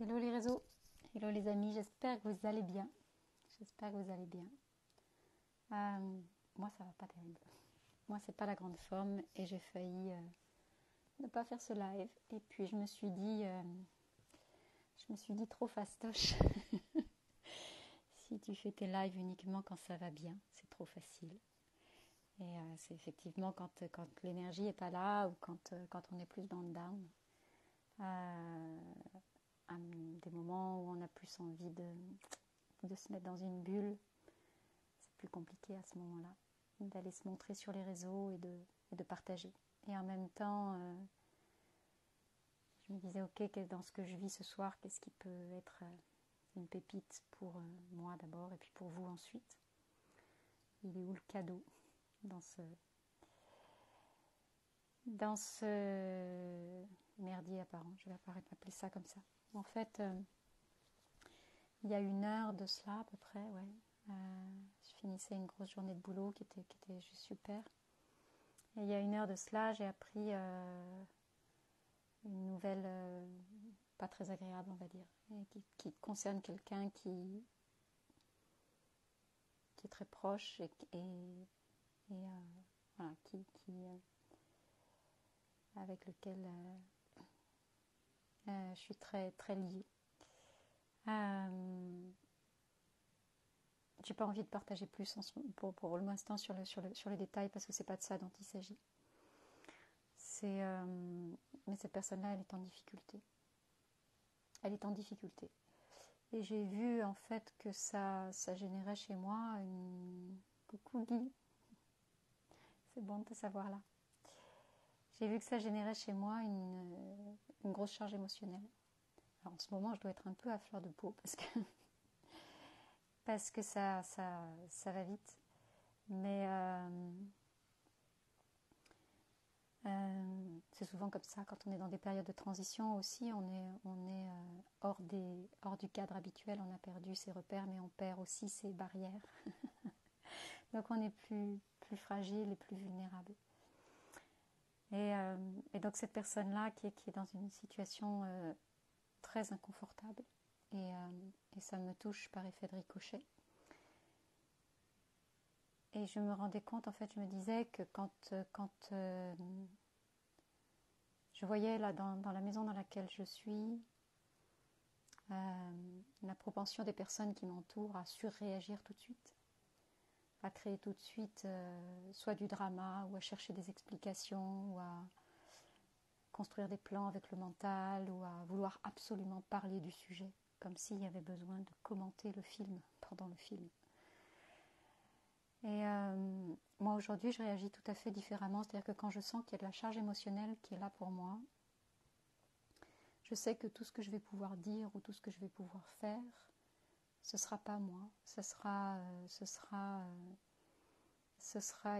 Hello les réseaux, hello les amis, j'espère que vous allez bien. J'espère que vous allez bien. Moi ça va pas terrible. Moi c'est pas la grande forme et j'ai failli ne pas faire ce live. Et puis je me suis dit trop fastoche. Si tu fais tes lives uniquement quand ça va bien, c'est trop facile. Et c'est effectivement quand l'énergie est pas là ou quand on est plus dans le down. Des moments où on a plus envie de se mettre dans une bulle, c'est plus compliqué à ce moment-là, d'aller se montrer sur les réseaux et de partager. Et en même temps, je me disais, ok, dans ce que je vis ce soir, qu'est-ce qui peut être une pépite pour moi d'abord et puis pour vous ensuite. Il est où le cadeau dans ce merdier apparent, je vais appeler ça comme ça. En fait, il y a 1 heure de cela à peu près, ouais. Je finissais une grosse journée de boulot qui était juste super. Et il y a 1 heure de cela, j'ai appris une nouvelle pas très agréable, on va dire, et qui concerne quelqu'un qui est très proche voilà, avec lequel je suis très, très liée. J'ai pas envie de partager plus pour l'instant sur les détails parce que c'est pas de ça dont il s'agit. Mais cette personne-là, elle est en difficulté. Elle est en difficulté. Et j'ai vu en fait que ça générait chez moi une... Coucou Guy, c'est bon de te savoir là. J'ai vu que ça générait chez moi une grosse charge émotionnelle. Alors en ce moment, je dois être un peu à fleur de peau parce que ça va vite. Mais c'est souvent comme ça, quand on est dans des périodes de transition aussi, on est hors du cadre habituel, on a perdu ses repères, mais on perd aussi ses barrières. Donc on est plus fragile et plus vulnérable. Et donc cette personne-là qui est dans une situation très inconfortable, et ça me touche par effet de ricochet. Et je me rendais compte, en fait, je me disais que quand je voyais là dans la maison dans laquelle je suis, la propension des personnes qui m'entourent à surréagir tout de suite, à créer tout de suite soit du drama, ou à chercher des explications, ou à construire des plans avec le mental, ou à vouloir absolument parler du sujet, comme s'il y avait besoin de commenter le film pendant le film. Et moi aujourd'hui je réagis tout à fait différemment, c'est-à-dire que quand je sens qu'il y a de la charge émotionnelle qui est là pour moi, je sais que tout ce que je vais pouvoir dire ou tout ce que je vais pouvoir faire, ce sera pas moi, ce sera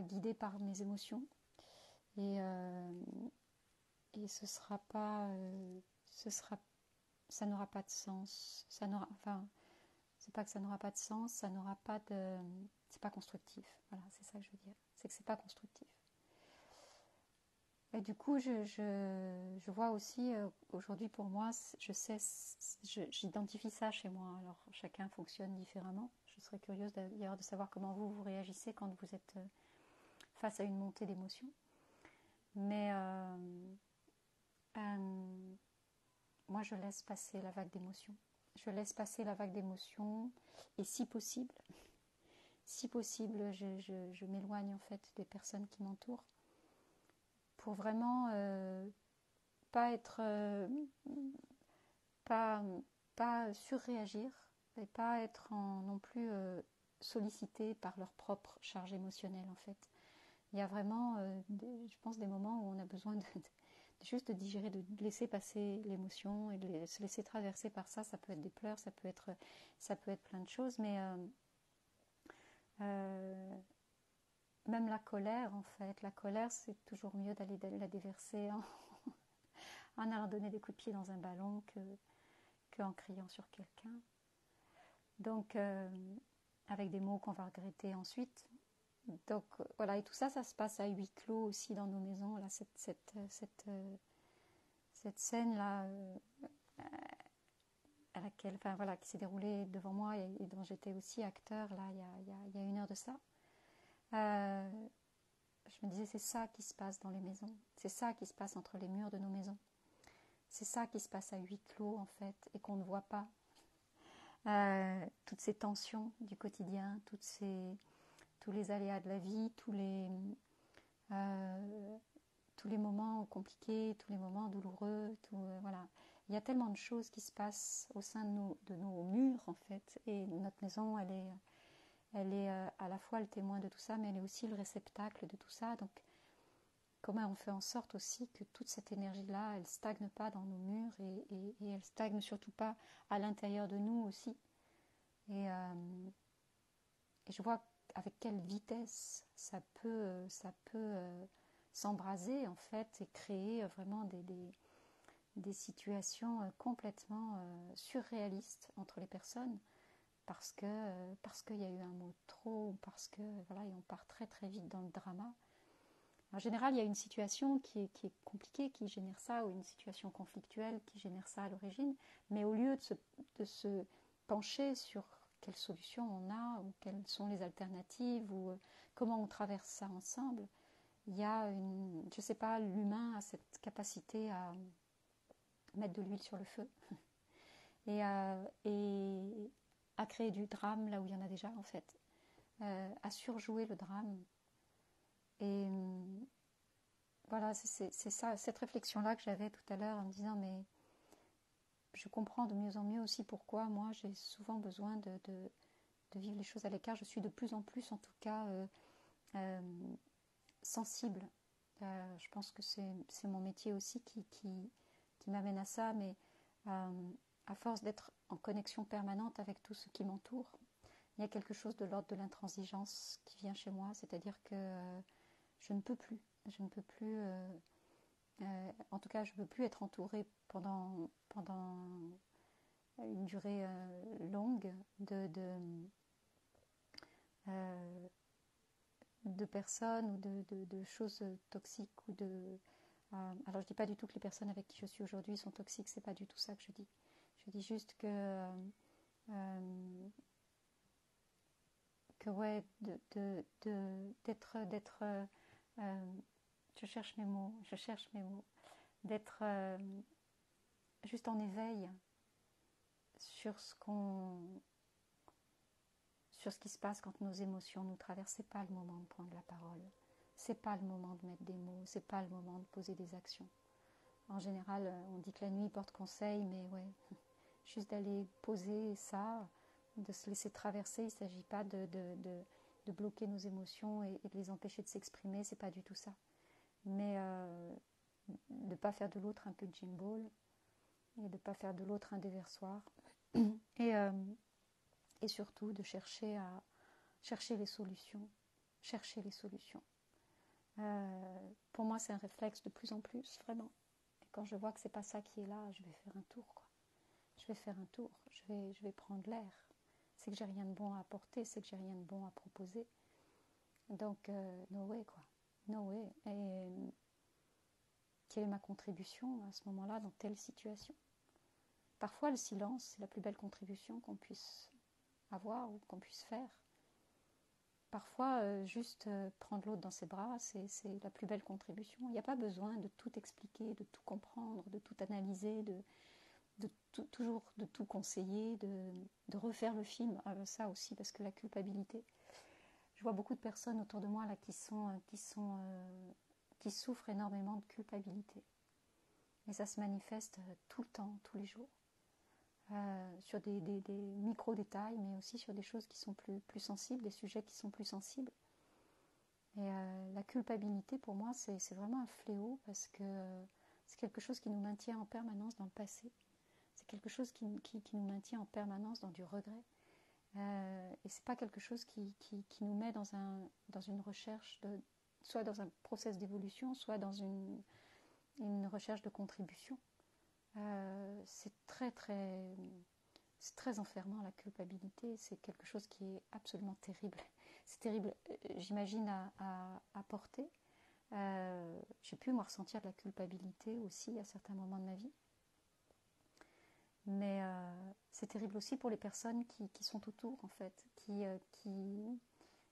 guidé par mes émotions, et ce sera pas, ça n'aura pas de sens, c'est pas que ça n'aura pas de sens, c'est pas constructif, voilà, c'est ça que je veux dire, c'est que c'est pas constructif. Et du coup, je vois aussi, aujourd'hui pour moi, j'identifie ça chez moi. Alors, chacun fonctionne différemment. Je serais curieuse d'ailleurs de savoir comment vous réagissez quand vous êtes face à une montée d'émotions. Mais moi, je laisse passer la vague d'émotions. Je laisse passer la vague d'émotions et si possible, je m'éloigne en fait des personnes qui m'entourent pour vraiment pas être pas surréagir et pas être non plus sollicité par leur propre charge émotionnelle en fait. Il y a vraiment je pense des moments où on a besoin de juste de digérer, de laisser passer l'émotion et de se laisser traverser par ça. Ça peut être des pleurs, ça peut être plein de choses, mais même la colère en fait, la colère c'est toujours mieux d'aller la déverser en allant donner des coups de pied dans un ballon qu'en criant sur quelqu'un. Donc, avec des mots qu'on va regretter ensuite. Donc, voilà, et tout ça, ça se passe à huis clos aussi dans nos maisons. Là, cette scène-là, enfin voilà, qui s'est déroulée devant moi et dont j'étais aussi acteur là il y a 1 heure de ça. Je me disais, c'est ça qui se passe dans les maisons, c'est ça qui se passe entre les murs de nos maisons, c'est ça qui se passe à huis clos en fait et qu'on ne voit pas. Toutes ces tensions du quotidien, tous les aléas de la vie, tous les moments compliqués, tous les moments douloureux, voilà. Il y a tellement de choses qui se passent au sein de nos murs en fait, et notre maison, elle est à la fois le témoin de tout ça, mais elle est aussi le réceptacle de tout ça. Donc, comment on fait en sorte aussi que toute cette énergie-là, elle stagne pas dans nos murs et elle stagne surtout pas à l'intérieur de nous aussi. Et je vois avec quelle vitesse ça peut s'embraser en fait et créer vraiment des situations complètement surréalistes entre les personnes parce qu'il y a eu un mot trop, parce que voilà, et on part très très vite dans le drama. En général, il y a une situation qui est compliquée, qui génère ça, ou une situation conflictuelle qui génère ça à l'origine, mais au lieu de se pencher sur quelles solutions on a, ou quelles sont les alternatives, ou comment on traverse ça ensemble, il y a je sais pas, l'humain a cette capacité à mettre de l'huile sur le feu et à créer du drame là où il y en a déjà en fait, à surjouer le drame. Et voilà, c'est ça, cette réflexion-là que j'avais tout à l'heure en me disant, mais je comprends de mieux en mieux aussi pourquoi moi j'ai souvent besoin de vivre les choses à l'écart. Je suis de plus en plus, en tout cas, sensible. Je pense que c'est mon métier aussi qui m'amène à ça, mais à force d'être en connexion permanente avec tout ce qui m'entoure, il y a quelque chose de l'ordre de l'intransigeance qui vient chez moi, c'est-à-dire que je ne peux plus, en tout cas je ne peux plus être entourée pendant une durée longue de personnes ou de choses toxiques alors je dis pas du tout que les personnes avec qui je suis aujourd'hui sont toxiques, c'est pas du tout ça que je dis. Je dis juste que ouais, d'être je cherche mes mots, d'être juste en éveil sur ce qui se passe quand nos émotions nous traversent. C'est pas le moment de prendre la parole, c'est pas le moment de mettre des mots, c'est pas le moment de poser des actions. En général, on dit que la nuit porte conseil, mais ouais, juste d'aller poser ça, de se laisser traverser. Il ne s'agit pas de bloquer nos émotions et de les empêcher de s'exprimer, c'est pas du tout ça. Mais de ne pas faire de l'autre un punching ball et de ne pas faire de l'autre un déversoir. Et surtout de chercher les solutions. Pour moi, c'est un réflexe de plus en plus, vraiment. Et quand je vois que c'est pas ça qui est là, je vais faire un tour, quoi. Je vais prendre l'air. C'est que j'ai rien de bon à apporter, c'est que j'ai rien de bon à proposer. Donc, no way, quoi. No way. Et quelle est ma contribution à ce moment-là dans telle situation? Parfois, le silence, c'est la plus belle contribution qu'on puisse avoir ou qu'on puisse faire. Parfois, juste prendre l'autre dans ses bras, c'est la plus belle contribution. Il n'y a pas besoin de tout expliquer, de tout comprendre, de tout analyser, toujours de tout conseiller, de refaire le film. Ça aussi, parce que la culpabilité. Je vois beaucoup de personnes autour de moi là qui souffrent énormément de culpabilité. Et ça se manifeste tout le temps, tous les jours. Sur des micro-détails, mais aussi sur des choses qui sont plus sensibles, des sujets qui sont plus sensibles. Et la culpabilité, pour moi, c'est vraiment un fléau parce que c'est quelque chose qui nous maintient en permanence dans le passé. C'est quelque chose qui nous maintient en permanence dans du regret. Et c'est pas quelque chose qui nous met dans une recherche, soit dans un process d'évolution, soit dans une recherche de contribution. C'est très enfermant, la culpabilité. C'est quelque chose qui est absolument terrible. C'est terrible, j'imagine, à porter. J'ai pu moi ressentir de la culpabilité aussi à certains moments de ma vie. Mais c'est terrible aussi pour les personnes qui sont autour, en fait,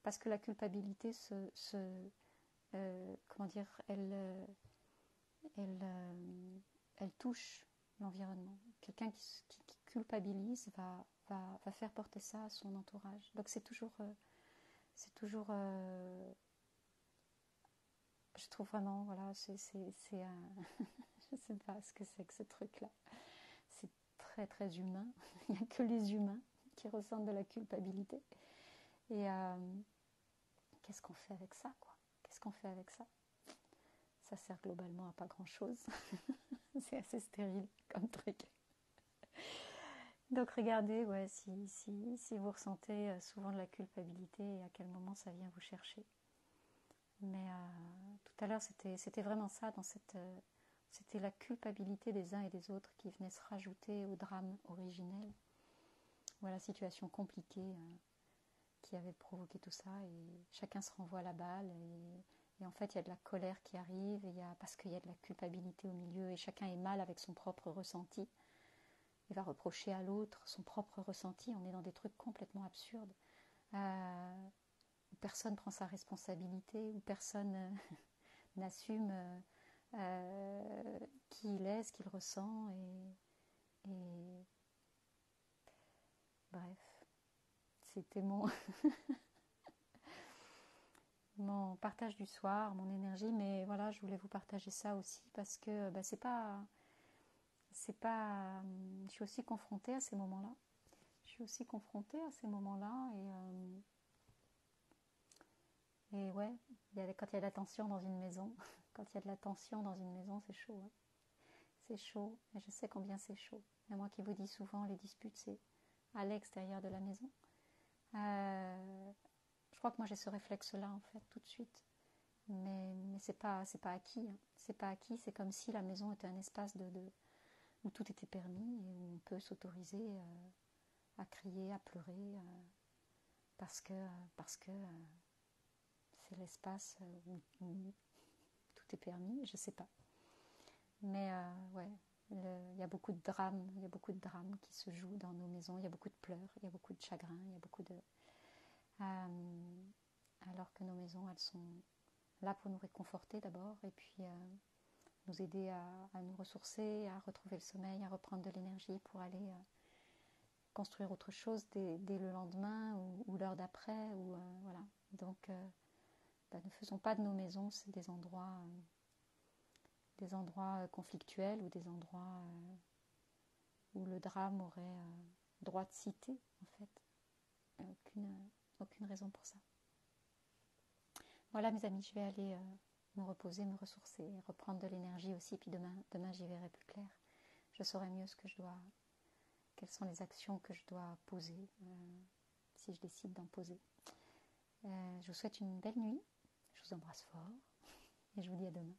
parce que la culpabilité comment dire, elle, elle touche l'environnement. Quelqu'un qui culpabilise va faire porter ça à son entourage. Donc c'est toujours, je trouve vraiment, voilà, c'est un, je sais pas ce que c'est que ce truc-là. C'est très très humain. Il n'y a que les humains qui ressentent de la culpabilité. Et qu'est-ce qu'on fait avec ça, quoi? Qu'est-ce qu'on fait avec ça? Ça sert globalement à pas grand-chose. C'est assez stérile comme truc. Donc regardez, ouais, si vous ressentez souvent de la culpabilité et à quel moment ça vient vous chercher. Mais tout à l'heure, c'était vraiment ça, c'était la culpabilité des uns et des autres qui venait se rajouter au drame originel, ou à la situation compliquée qui avait provoqué tout ça, et chacun se renvoie la balle, et en fait il y a de la colère qui arrive, parce qu'il y a de la culpabilité au milieu, et chacun est mal avec son propre ressenti, et va reprocher à l'autre son propre ressenti. On est dans des trucs complètement absurdes, où personne prend sa responsabilité, où personne n'assume qui il est, ce qu'il ressent, et bref, c'était mon partage du soir, mon énergie, mais voilà, je voulais vous partager ça aussi parce que je suis aussi confrontée à ces moments-là. Et ouais, quand il y a de la tension dans une maison, c'est chaud, hein. C'est chaud, et je sais combien c'est chaud. Et moi qui vous dis souvent, les disputes, c'est à l'extérieur de la maison. Je crois que moi j'ai ce réflexe-là en fait tout de suite, mais c'est pas acquis, hein. C'est pas acquis. C'est comme si la maison était un espace où tout était permis et où on peut s'autoriser à crier, à pleurer, parce que c'est l'espace où tout est permis. Je sais pas, mais ouais, il y a beaucoup de drames, qui se jouent dans nos maisons. Il y a beaucoup de pleurs, il y a beaucoup de chagrin, il y a beaucoup de alors que nos maisons, elles sont là pour nous réconforter d'abord, et puis nous aider à nous ressourcer, à retrouver le sommeil, à reprendre de l'énergie pour aller construire autre chose dès le lendemain ou l'heure d'après. Voilà. Donc, ne faisons pas de nos maisons des endroits conflictuels, ou des endroits où le drame aurait droit de cité, en fait. Aucune raison pour ça. Voilà, mes amis, je vais aller me reposer, me ressourcer, reprendre de l'énergie aussi, puis demain j'y verrai plus clair. Je saurai mieux quelles sont les actions que je dois poser, si je décide d'en poser. Je vous souhaite une belle nuit, je vous embrasse fort, et je vous dis à demain.